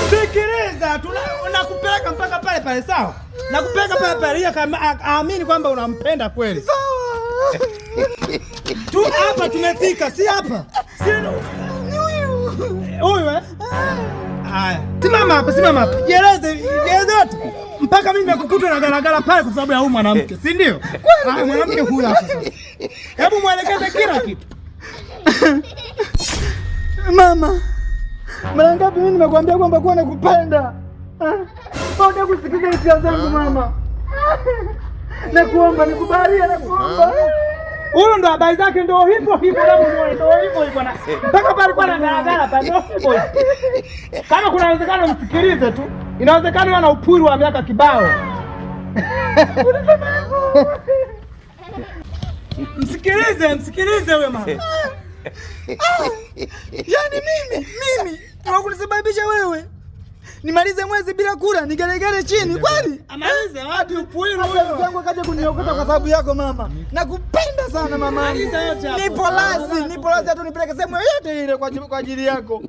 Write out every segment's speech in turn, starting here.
Sikiliza, tunakupeleka mpaka pale pale, sawa? Nakupeleka pale pale ili aamini kwamba unampenda kweli. Sawa. Tu hapa tumefika, si hapa. Si huyu eh? Haya. Simama hapa, simama hapa. Jeleze yote. Mpaka mimi nimekukuta na garagara pale kwa sababu ya huyu mwanamke, si ndio? Ah, mwanamke huyu hapa sasa. Hebu muelekeze kila kitu. Mama, mara ngapi mimi nimekuambia kwamba kwa nakupenda? Mbona kusikiza hisia zangu mama? Nakuomba nikubalie, nakuomba. Huyo ndo habari zake ndo hivyo hivyo na muone ndo hivyo hivyo na mpaka pale kwa garagara pale ndo hivyo. Kama kuna uwezekano msikilize tu. Inawezekana ana upuri wa miaka kibao. Msikilize wewe mama. Yaani mimi niwakunisababisha wewe nimalize mwezi bila kula nigelegele chini kweli? Amalize wapi upuri huyo? Yangu akaja kuniokota kwa sababu yako mama. Nakupenda sana mama. Nipo lazi hata nipeleke sehemu yote ile kwa ajili yako.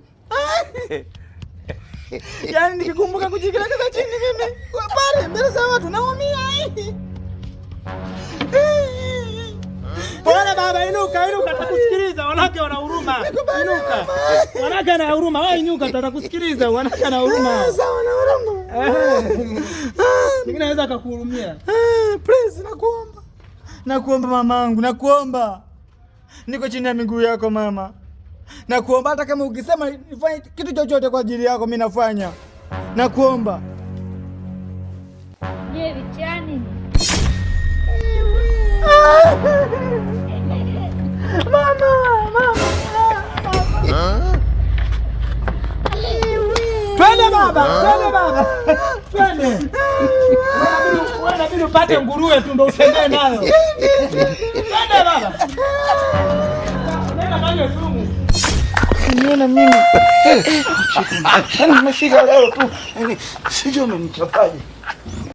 Yaani nikikumbuka kujigelegeza chini mimi pale mbele za watu naumia. Bwana baba inuka tutakusikiliza, wanawake wana huruma. Inuka. Wanawake wana huruma, wewe inuka tutakusikiliza, wanawake wana huruma. Sawa na huruma. Mimi naweza kukuhurumia. Please nakuomba mamangu, nakuomba. Niko chini ya miguu yako mama. Nakuomba hata kama ukisema nifanye kitu chochote kwa ajili yako mimi nafanya. Nakuomba. Je, vichani? Mama. Twende baba. Twende. Wewe inabidi upate nguruwe tu ndo usendee nayo. Twende baba. Nenda kanywe sumu. Niona mimi. Nimefika leo tu. Sijui umenichapaje.